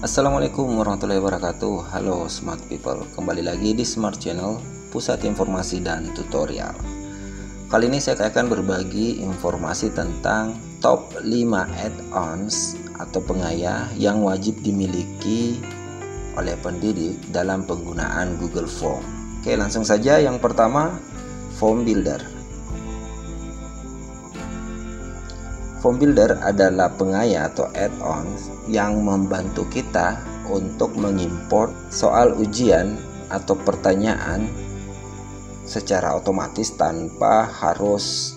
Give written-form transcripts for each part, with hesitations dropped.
Assalamualaikum warahmatullahi wabarakatuh. Halo smart people, kembali lagi di Smart Channel, pusat informasi dan tutorial. Kali ini saya akan berbagi informasi tentang top 5 add-ons atau pengaya yang wajib dimiliki oleh pendidik dalam penggunaan Google Form. Oke, langsung saja. Yang pertama, Form Builder. Form Builder adalah pengaya atau add-on yang membantu kita untuk mengimport soal ujian atau pertanyaan secara otomatis tanpa harus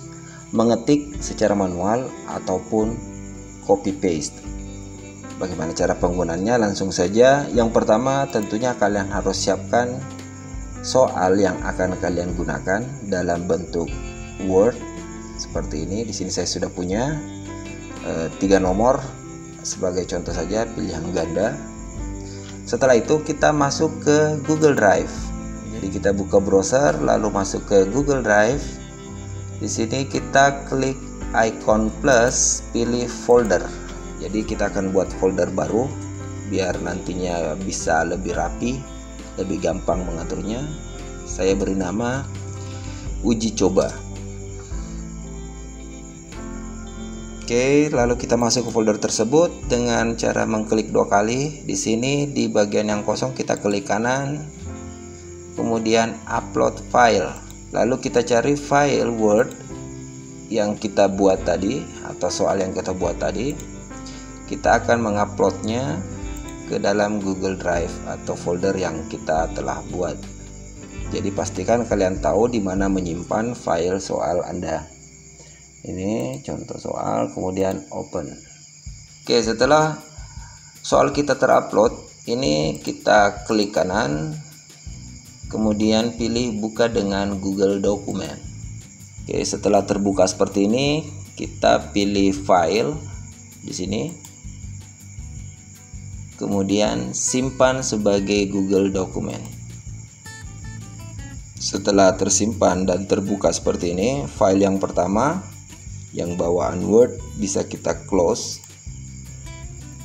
mengetik secara manual ataupun copy paste. Bagaimana cara penggunaannya? Langsung saja. Yang pertama, tentunya kalian harus siapkan soal yang akan kalian gunakan dalam bentuk Word seperti ini. Di sini saya sudah punya 3 nomor sebagai contoh saja, pilihan ganda. Setelah itu kita masuk ke Google Drive. Jadi kita buka browser lalu masuk ke Google Drive. Di sini kita klik icon plus, pilih folder. Jadi kita akan buat folder baru biar nantinya bisa lebih rapi, lebih gampang mengaturnya. Saya beri nama uji coba. Oke, lalu kita masuk ke folder tersebut dengan cara mengklik 2 kali. Di sini di bagian yang kosong kita klik kanan, kemudian upload file. Lalu kita cari file Word yang kita buat tadi atau soal yang kita buat tadi. Kita akan menguploadnya ke dalam Google Drive atau folder yang kita telah buat. Jadi pastikan kalian tahu di mana menyimpan file soal Anda. Ini contoh soal, kemudian open. Oke, setelah soal kita terupload, ini kita klik kanan, kemudian pilih buka dengan Google Dokumen. Oke, setelah terbuka seperti ini, kita pilih file di sini, kemudian simpan sebagai Google Dokumen. Setelah tersimpan dan terbuka seperti ini, file yang pertama yang bawaan Word bisa kita close.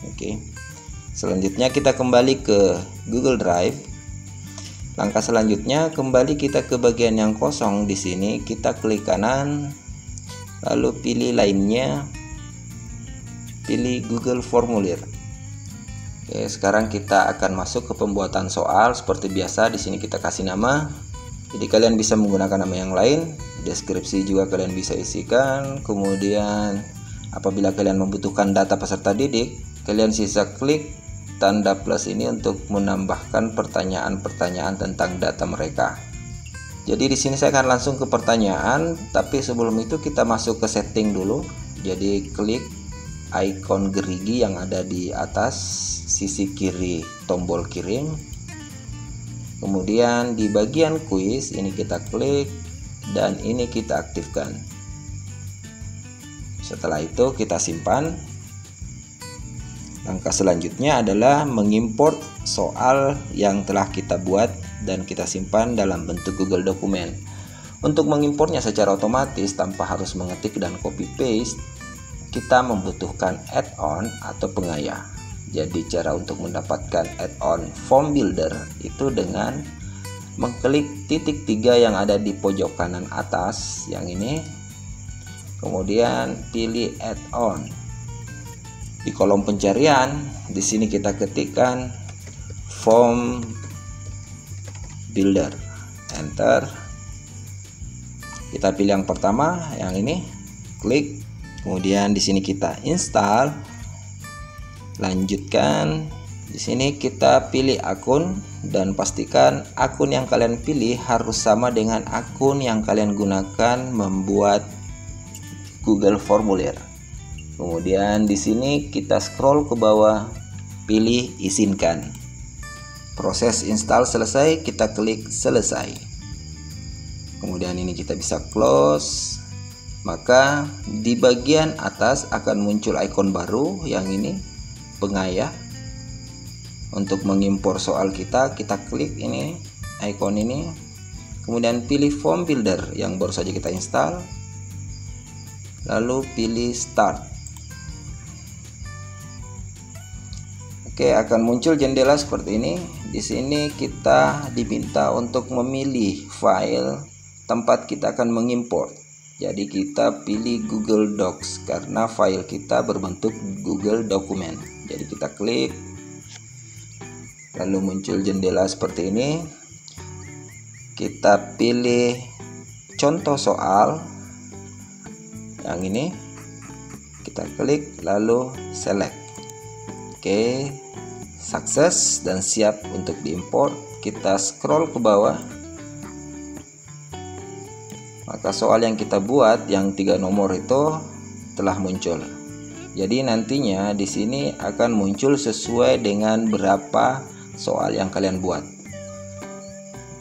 Oke. Selanjutnya kita kembali ke Google Drive. Langkah selanjutnya kembali kita ke bagian yang kosong. Di sini kita klik kanan, lalu pilih lainnya, pilih Google Formulir. Oke, sekarang kita akan masuk ke pembuatan soal seperti biasa. Di sini kita kasih nama. Jadi kalian bisa menggunakan nama yang lain. Deskripsi juga kalian bisa isikan. Kemudian apabila kalian membutuhkan data peserta didik, kalian sisa klik tanda plus ini untuk menambahkan pertanyaan-pertanyaan tentang data mereka. Jadi di sini saya akan langsung ke pertanyaan, tapi sebelum itu kita masuk ke setting dulu. Jadi klik icon gerigi yang ada di atas sisi kiri tombol kirim. Kemudian di bagian kuis ini kita klik dan ini kita aktifkan. Setelah itu kita simpan. Langkah selanjutnya adalah mengimport soal yang telah kita buat dan kita simpan dalam bentuk Google Dokumen. Untuk mengimportnya secara otomatis tanpa harus mengetik dan copy paste, kita membutuhkan add-on atau pengaya. Jadi cara untuk mendapatkan add-on Form Builder itu dengan mengklik titik 3 yang ada di pojok kanan atas yang ini, kemudian pilih add-on. Di kolom pencarian di sini kita ketikkan Form Builder, enter. Kita pilih yang pertama yang ini, klik, kemudian di sini kita install. Lanjutkan. Di sini kita pilih akun dan pastikan akun yang kalian pilih harus sama dengan akun yang kalian gunakan membuat Google Formulir. Kemudian di sini kita scroll ke bawah, pilih izinkan. Proses install selesai, kita klik selesai. Kemudian ini kita bisa close. Maka di bagian atas akan muncul ikon baru yang ini, pengaya. Untuk mengimpor soal kita klik ini, icon ini, kemudian pilih Form Builder yang baru saja kita install, lalu pilih Start. Oke, akan muncul jendela seperti ini. Di sini kita diminta untuk memilih file tempat kita akan mengimport. Jadi kita pilih Google Docs karena file kita berbentuk Google Dokumen. Jadi kita klik, lalu muncul jendela seperti ini. Kita pilih contoh soal yang ini, kita klik lalu select. Oke, sukses dan siap untuk diimport. Kita scroll ke bawah, maka soal yang kita buat yang 3 nomor itu telah muncul. Jadi nantinya di sini akan muncul sesuai dengan berapa soal yang kalian buat.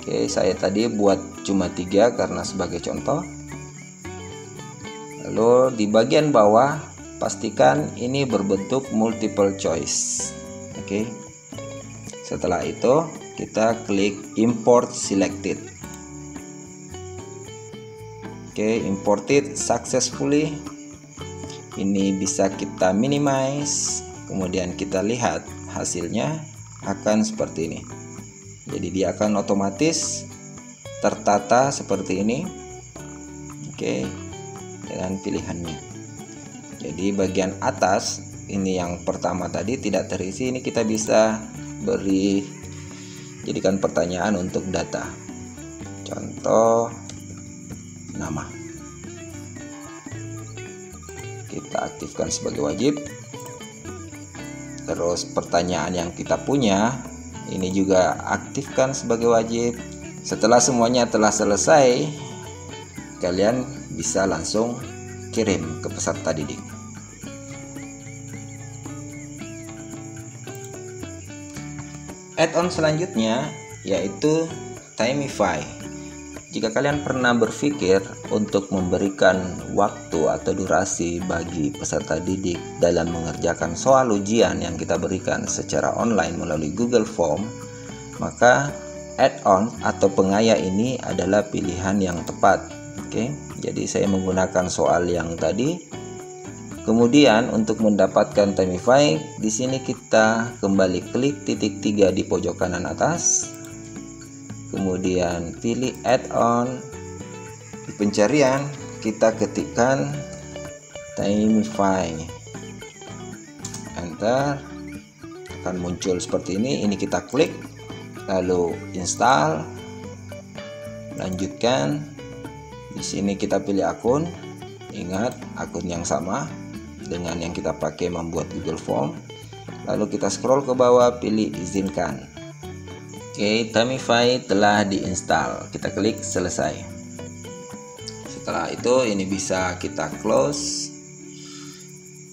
Oke, saya tadi buat cuma 3 karena sebagai contoh. Lalu di bagian bawah pastikan ini berbentuk multiple choice. Oke. Setelah itu kita klik import selected. Oke, imported successfully. Ini bisa kita minimize, kemudian kita lihat hasilnya akan seperti ini. Jadi dia akan otomatis tertata seperti ini. Oke, dengan pilihannya. Jadi bagian atas ini yang pertama tadi tidak terisi, ini kita bisa jadikan pertanyaan untuk data. Contoh nama. Kita aktifkan sebagai wajib. Terus pertanyaan yang kita punya ini juga aktifkan sebagai wajib. Setelah semuanya telah selesai, kalian bisa langsung kirim ke peserta didik. Add-on selanjutnya yaitu Timify. Jika kalian pernah berpikir untuk memberikan waktu atau durasi bagi peserta didik dalam mengerjakan soal ujian yang kita berikan secara online melalui Google Form, maka add-on atau pengaya ini adalah pilihan yang tepat. Oke, jadi saya menggunakan soal yang tadi. Kemudian untuk mendapatkan Timify, di sini kita kembali klik titik 3 di pojok kanan atas. Kemudian pilih add-on. Di pencarian kita ketikkan Timify. Enter. Akan muncul seperti ini. Ini kita klik, lalu install. Lanjutkan. Di sini kita pilih akun. Ingat, akun yang sama dengan yang kita pakai membuat Google Form. Lalu kita scroll ke bawah, pilih izinkan. Oke, Timify telah diinstal. Kita klik selesai. Setelah itu ini bisa kita close.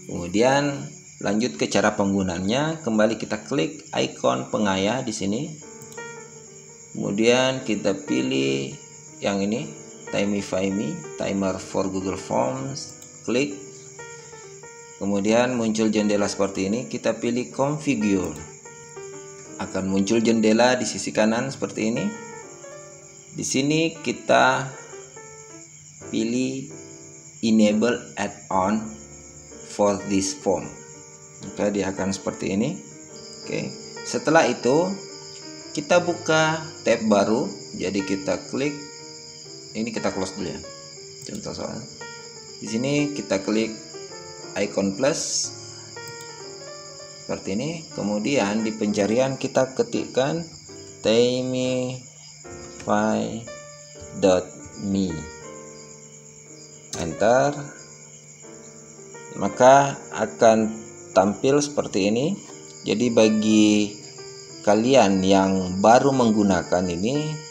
Kemudian lanjut ke cara penggunaannya. Kembali kita klik icon pengaya di sini. Kemudian kita pilih yang ini, Timify Me, timer for Google Forms. Klik. Kemudian muncul jendela seperti ini. Kita pilih configure. Akan muncul jendela di sisi kanan seperti ini. Di sini kita pilih enable add-on for this form. Maka dia akan seperti ini. Oke. Setelah itu kita buka tab baru. Jadi kita klik. Ini kita close dulu ya. Contoh soal. Di sini kita klik icon plus seperti ini. Kemudian di pencarian kita ketikkan timify.me. Enter. Maka akan tampil seperti ini. Jadi bagi kalian yang baru menggunakan ini,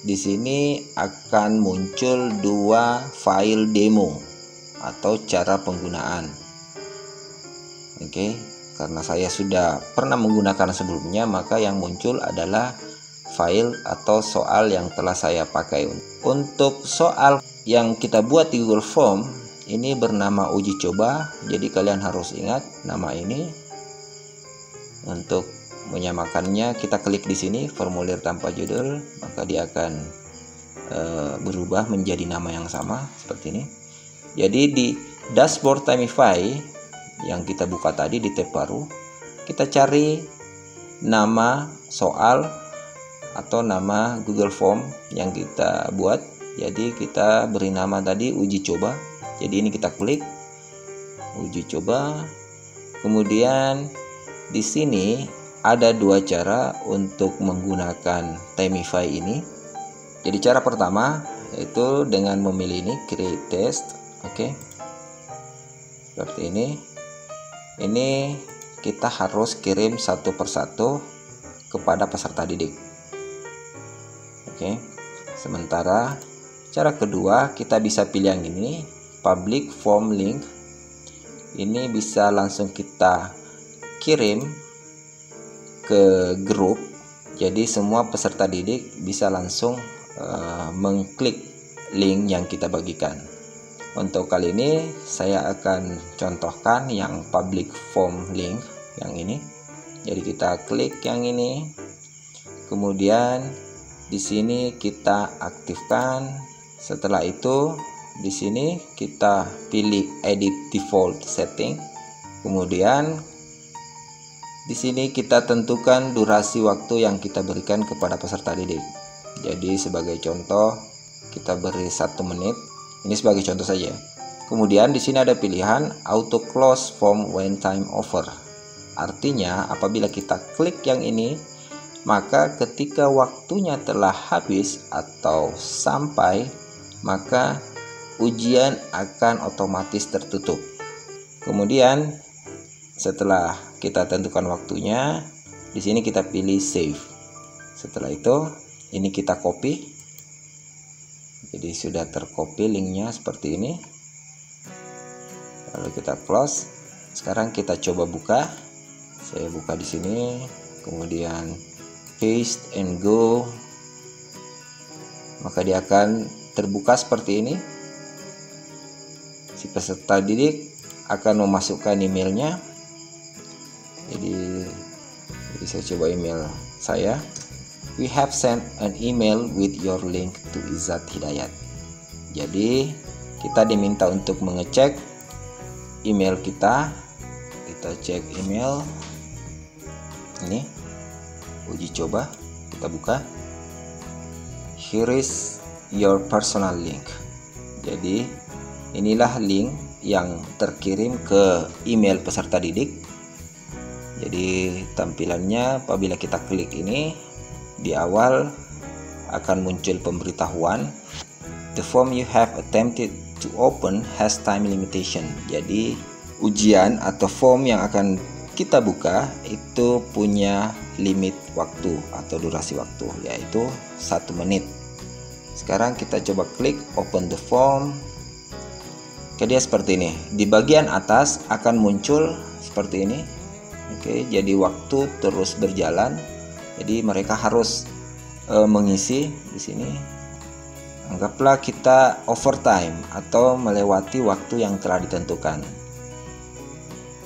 di sini akan muncul 2 file demo atau cara penggunaan. Oke, karena saya sudah pernah menggunakan sebelumnya, maka yang muncul adalah file atau soal yang telah saya pakai. Untuk soal yang kita buat di Google Form ini bernama uji coba, jadi kalian harus ingat nama ini. Untuk menyamakannya kita klik di sini formulir tanpa judul, maka dia akan berubah menjadi nama yang sama seperti ini. Jadi di dashboard Timify yang kita buka tadi di tab baru, kita cari nama soal atau nama Google Form yang kita buat. Jadi kita beri nama tadi uji coba. Jadi ini kita klik uji coba. Kemudian di sini ada dua cara untuk menggunakan Timify ini. Jadi cara pertama yaitu dengan memilih ini create test. Oke. Seperti ini. Ini kita harus kirim satu persatu kepada peserta didik. Oke. Sementara cara kedua kita bisa pilih yang ini, public form link. Ini bisa langsung kita kirim ke grup. Jadi semua peserta didik bisa langsung mengklik link yang kita bagikan. Untuk kali ini saya akan contohkan yang public form link yang ini. Jadi kita klik yang ini. Kemudian di sini kita aktifkan. Setelah itu di sini kita pilih edit default setting. Kemudian di sini kita tentukan durasi waktu yang kita berikan kepada peserta didik. Jadi sebagai contoh kita beri 1 menit. Ini sebagai contoh saja. Kemudian di sini ada pilihan auto close form when time over. Artinya apabila kita klik yang ini, maka ketika waktunya telah habis atau sampai, maka ujian akan otomatis tertutup. Kemudian setelah kita tentukan waktunya, di sini kita pilih save. Setelah itu, ini kita copy. Jadi sudah tercopy linknya seperti ini. Lalu kita close. Sekarang kita coba buka. Saya buka di sini, kemudian paste and go. Maka dia akan terbuka seperti ini. Si peserta didik akan memasukkan emailnya. Jadi saya coba email saya. We have sent an email with your link to Izzat Hidayat. Jadi kita diminta untuk mengecek email kita. Kita cek email. Ini uji coba, kita buka. Here is your personal link. Jadi inilah link yang terkirim ke email peserta didik. Jadi tampilannya apabila kita klik ini, di awal akan muncul pemberitahuan the form you have attempted to open has time limitation. Jadi ujian atau form yang akan kita buka itu punya limit waktu atau durasi waktu, yaitu 1 menit. Sekarang kita coba klik open the form. Oke, dia seperti ini. Di bagian atas akan muncul seperti ini. Oke, jadi waktu terus berjalan. Jadi mereka harus mengisi di sini. Anggaplah kita overtime atau melewati waktu yang telah ditentukan.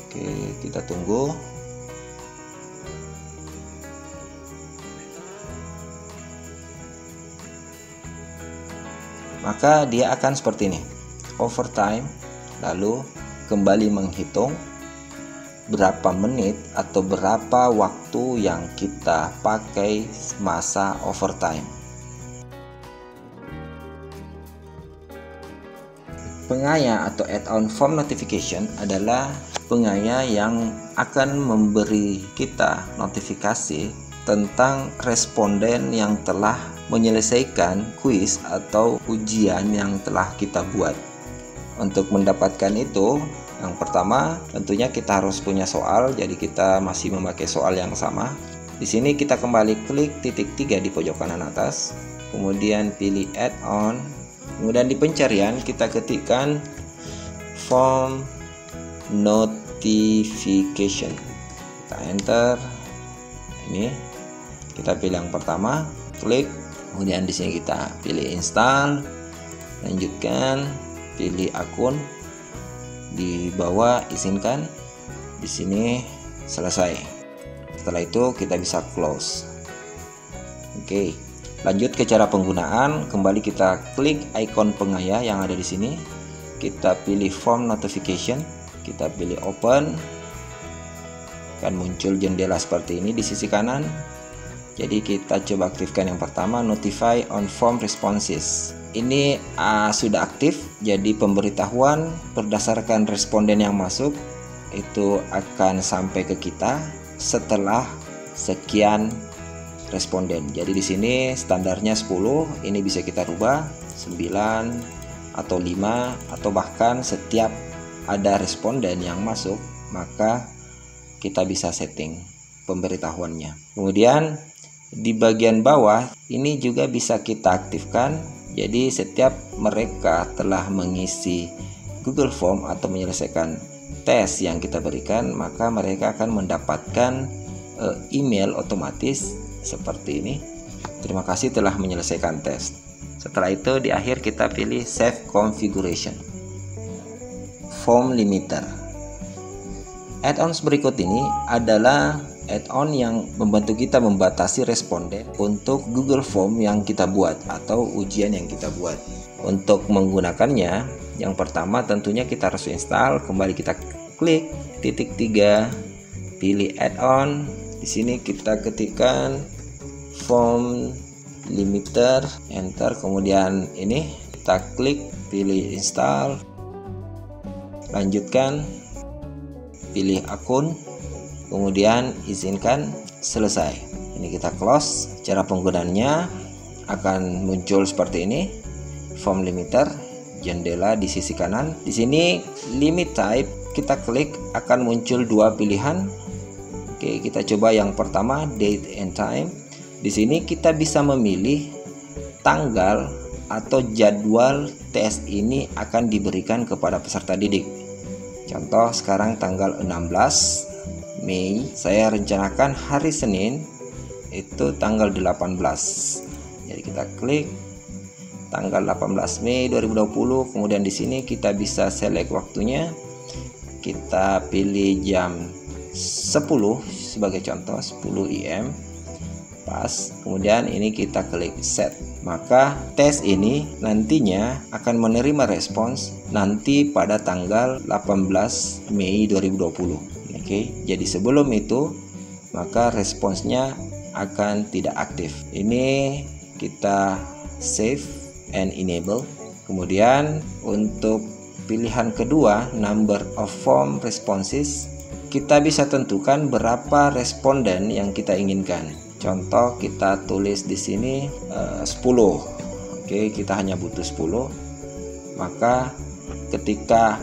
Oke, kita tunggu. Maka dia akan seperti ini. Overtime, lalu kembali menghitung berapa menit atau berapa waktu yang kita pakai masa overtime. Pengaya atau add-on form notification adalah pengaya yang akan memberi kita notifikasi tentang responden yang telah menyelesaikan kuis atau ujian yang telah kita buat. Untuk mendapatkan itu, yang pertama tentunya kita harus punya soal, jadi kita masih memakai soal yang sama. Di sini kita kembali klik titik 3 di pojok kanan atas, kemudian pilih add-on, kemudian di pencarian kita ketikkan form notification. Kita enter. Ini kita pilih yang pertama, klik, kemudian di sini kita pilih install, lanjutkan, pilih akun, di bawah izinkan, di sini selesai. Setelah itu kita bisa close. Oke, lanjut ke cara penggunaan. Kembali kita klik ikon pengaya yang ada di sini, kita pilih form notification, kita pilih open. akan muncul jendela seperti ini di sisi kanan. Jadi kita coba aktifkan yang pertama, notify on form responses. Ini sudah aktif, jadi pemberitahuan berdasarkan responden yang masuk itu akan sampai ke kita setelah sekian responden. Jadi di sini standarnya 10, ini bisa kita rubah 9 atau 5, atau bahkan setiap ada responden yang masuk maka kita bisa setting pemberitahuannya. Kemudian di bagian bawah ini juga bisa kita aktifkan. Jadi setiap mereka telah mengisi Google Form atau menyelesaikan tes yang kita berikan, maka mereka akan mendapatkan email otomatis seperti ini. Terima kasih telah menyelesaikan tes. Setelah itu di akhir kita pilih Save Configuration. Form Limiter. Add-ons berikut ini adalah add-on yang membantu kita membatasi responden untuk Google Form yang kita buat atau ujian yang kita buat. Untuk menggunakannya, yang pertama tentunya kita harus install. Kembali kita klik titik 3, pilih add-on. Di sini kita ketikkan Form Limiter, enter. Kemudian ini kita klik, pilih install, lanjutkan, pilih akun. Kemudian izinkan, selesai. Ini kita close. Cara penggunaannya akan muncul seperti ini. Form limiter, jendela di sisi kanan. Di sini limit type, kita klik akan muncul dua pilihan. Oke, kita coba yang pertama, date and time. Di sini kita bisa memilih tanggal atau jadwal tes ini akan diberikan kepada peserta didik. Contoh sekarang tanggal 16 Mei, saya rencanakan hari Senin itu tanggal 18. Jadi kita klik tanggal 18 Mei 2020. Kemudian di sini kita bisa select waktunya. Kita pilih jam 10 sebagai contoh, 10 IM. Pas. Kemudian ini kita klik set. Maka tes ini nantinya akan menerima respons nanti pada tanggal 18 Mei 2020. Oke, jadi sebelum itu maka responsnya akan tidak aktif. Ini kita save and enable. Kemudian untuk pilihan kedua, number of form responses, kita bisa tentukan berapa responden yang kita inginkan. Contoh kita tulis di sini 10. Oke, kita hanya butuh 10. Maka ketika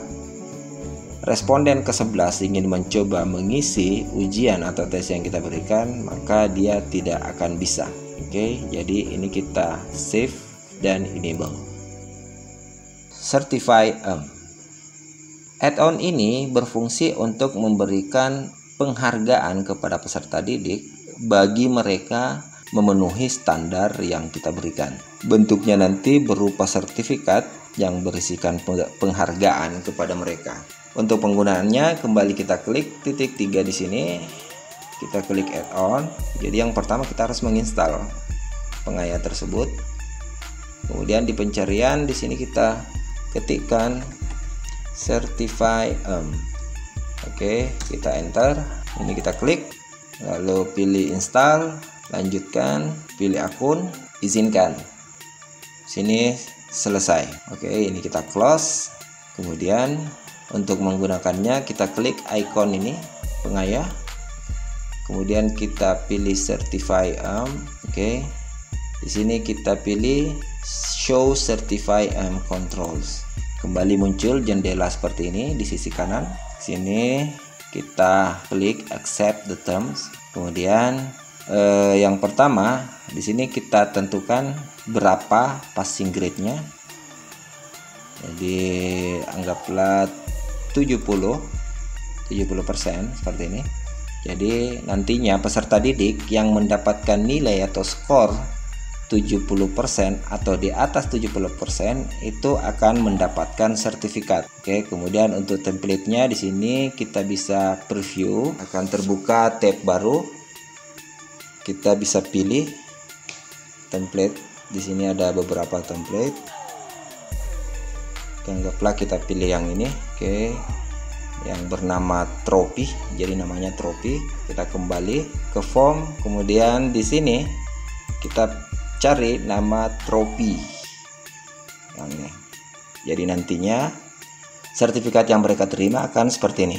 responden ke-11 ingin mencoba mengisi ujian atau tes yang kita berikan, maka dia tidak akan bisa. Oke, jadi ini kita save dan enable. Certify add-on ini berfungsi untuk memberikan penghargaan kepada peserta didik bagi mereka memenuhi standar yang kita berikan. Bentuknya nanti berupa sertifikat yang berisikan penghargaan kepada mereka. Untuk penggunaannya, kembali kita klik titik 3 di sini. Kita klik add-on. Jadi yang pertama kita harus menginstal pengaya tersebut. Kemudian di pencarian di sini kita ketikkan Certify. Oke, kita enter. Ini kita klik, lalu pilih install, lanjutkan, pilih akun, izinkan. Sini selesai. Oke, ini kita close. Kemudian untuk menggunakannya kita klik icon ini, pengaya. Kemudian kita pilih Certify. Oke. Di sini kita pilih Show Certify Controls. Kembali muncul jendela seperti ini di sisi kanan. Sini kita klik Accept the Terms. Kemudian yang pertama di sini kita tentukan berapa passing grade-nya. Jadi anggaplah 70% seperti ini. Jadi nantinya peserta didik yang mendapatkan nilai atau skor 70% atau di atas 70% itu akan mendapatkan sertifikat. Oke, kemudian untuk template-nya di sini kita bisa preview, akan terbuka tab baru. Kita bisa pilih template. Di sini ada beberapa template. Anggaplah kita pilih yang ini. Oke. yang bernama Tropi. Jadi namanya Tropi. Kita kembali ke form, kemudian di sini kita cari nama Tropi yang ini. Jadi nantinya sertifikat yang mereka terima akan seperti ini.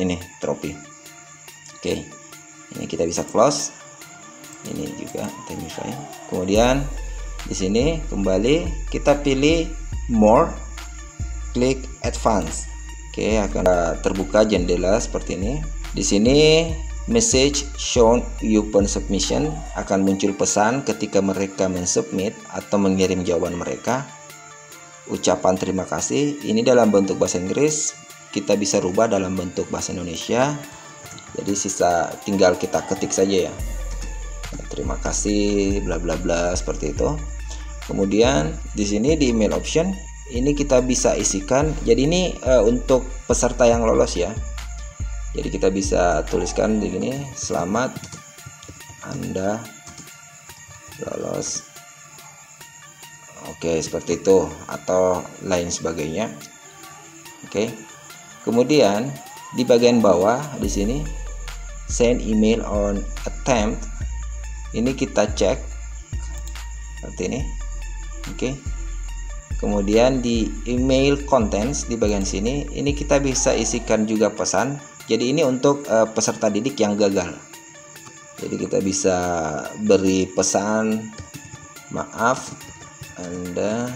Ini Tropi. Oke, ini kita bisa close. Ini juga Timify. Kemudian di sini kembali kita pilih more, klik advance. Oke, akan terbuka jendela seperti ini. Di sini message shown upon submission, akan muncul pesan ketika mereka mensubmit atau mengirim jawaban mereka. Ucapan terima kasih ini dalam bentuk bahasa Inggris, kita bisa rubah dalam bentuk bahasa Indonesia. Jadi sisa tinggal kita ketik saja ya. Terima kasih bla bla bla seperti itu. Kemudian di sini di email option ini kita bisa isikan. Jadi ini untuk peserta yang lolos ya. Jadi kita bisa tuliskan begini, selamat Anda lolos. Oke, seperti itu atau lain sebagainya. Oke. Kemudian di bagian bawah di sini send email on attempt. Ini kita cek seperti ini. Oke. Kemudian di email contents di bagian sini ini kita bisa isikan juga pesan. Jadi ini untuk peserta didik yang gagal. Jadi kita bisa beri pesan, maaf Anda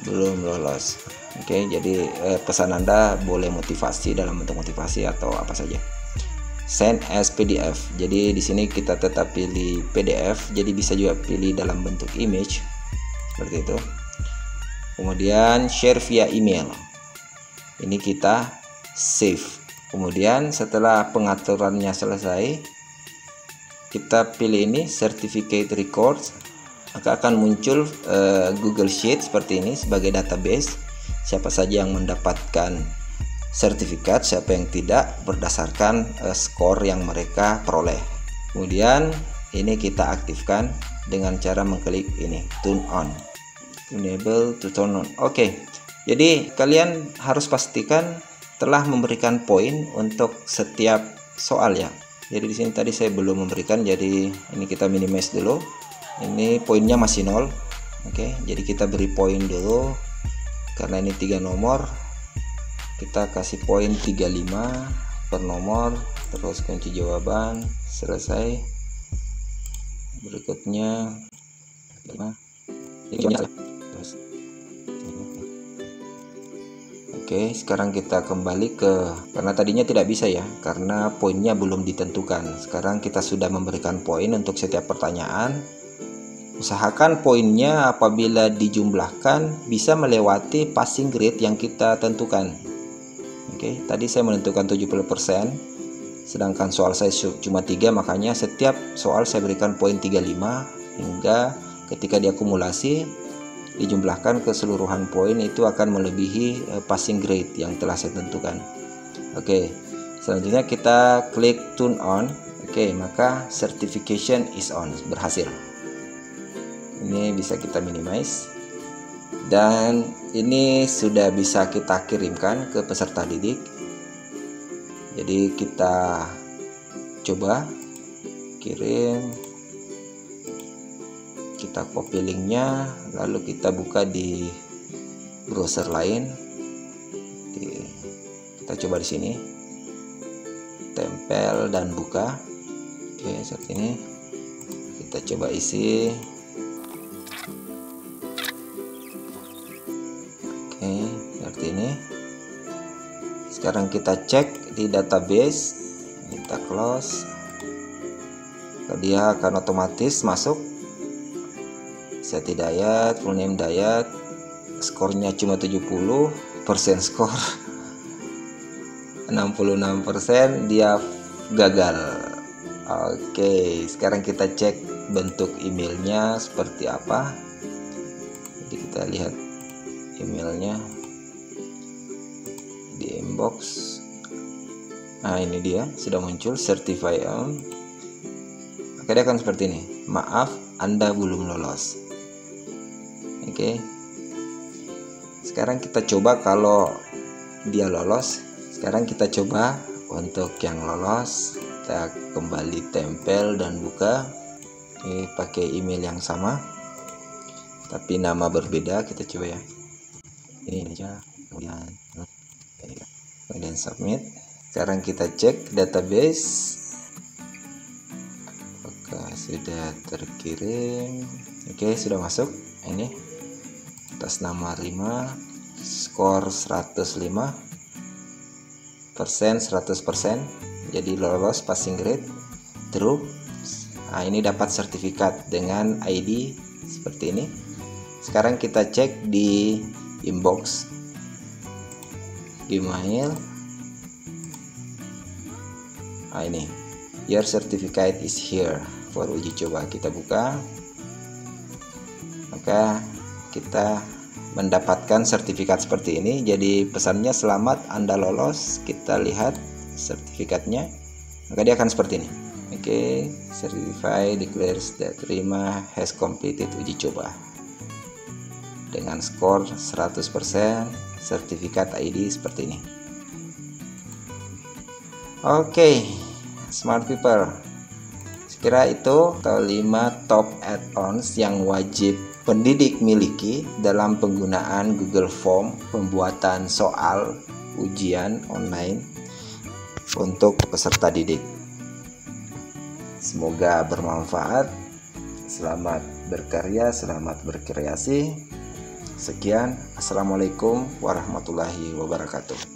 belum lolos. Oke, jadi pesan Anda boleh motivasi dalam bentuk motivasi atau apa saja. Send as PDF. Jadi di sini kita tetap pilih PDF. Jadi bisa juga pilih dalam bentuk image seperti itu. Kemudian share via email. Ini kita save. Kemudian setelah pengaturannya selesai, kita pilih ini certificate records. Maka akan muncul Google Sheet seperti ini sebagai database. Siapa saja yang mendapatkan sertifikat, siapa yang tidak, berdasarkan skor yang mereka peroleh. Kemudian ini kita aktifkan dengan cara mengklik ini turn on. Enable to turn on. Oke. Jadi kalian harus pastikan telah memberikan poin untuk setiap soal ya. Jadi di sini tadi saya belum memberikan, jadi ini kita minimize dulu. Ini poinnya masih 0. Oke, jadi kita beri poin dulu. Karena ini 3 nomor, kita kasih poin 35 per nomor, terus kunci jawaban, selesai. Berikutnya 5. Terus. Oke, sekarang kita kembali ke, karena tadinya tidak bisa ya, karena poinnya belum ditentukan. Sekarang kita sudah memberikan poin untuk setiap pertanyaan. Usahakan poinnya apabila dijumlahkan bisa melewati passing grade yang kita tentukan. Oke, tadi saya menentukan 70%, sedangkan soal saya cuma 3, makanya setiap soal saya berikan poin 35 hingga ketika diakumulasi dijumlahkan keseluruhan poin itu akan melebihi passing grade yang telah saya tentukan. Oke, selanjutnya kita klik turn on. Oke, maka certification is on, berhasil. Ini bisa kita minimize dan ini sudah bisa kita kirimkan ke peserta didik. Jadi kita coba kirim, kita copy linknya, lalu kita buka di browser lain. Kita coba di sini, tempel dan buka. Oke, seperti ini. Kita coba isi. Oke, seperti ini. Sekarang kita cek di database, kita close. Dia akan otomatis masuk. Set Dayat, full name Dayat, skornya cuma 70% skor, 66% dia gagal. Oke, sekarang kita cek bentuk emailnya seperti apa. Jadi kita lihat emailnya di inbox. Nah, ini dia sudah muncul certify on. Oke, dia akan seperti ini. Maaf, Anda belum lolos. Oke. Sekarang kita coba kalau dia lolos, Sekarang kita coba untuk yang lolos, kita kembali tempel dan buka. Ini pakai email yang sama tapi nama berbeda. Kita coba ya, ini aja, kemudian submit. Sekarang kita cek database apakah sudah terkirim. Oke, sudah masuk. Ini atas nama Rima, skor 105%, 100%, jadi lolos, passing grade, true. Nah, ini dapat sertifikat dengan ID seperti ini. Sekarang kita cek di inbox email. Nah, ini your certificate is here for uji coba. Kita buka, maka kita mendapatkan sertifikat seperti ini. Jadi pesannya selamat Anda lolos. Kita lihat sertifikatnya, maka dia akan seperti ini. Oke, certified declares that Rima has completed uji coba dengan skor 100%, sertifikat ID seperti ini. Oke, smart people, sekira itu 5 top add-ons yang wajib pendidik miliki dalam penggunaan Google Form pembuatan soal ujian online untuk peserta didik. Semoga bermanfaat. Selamat berkarya, selamat berkreasi. Sekian, assalamualaikum warahmatullahi wabarakatuh.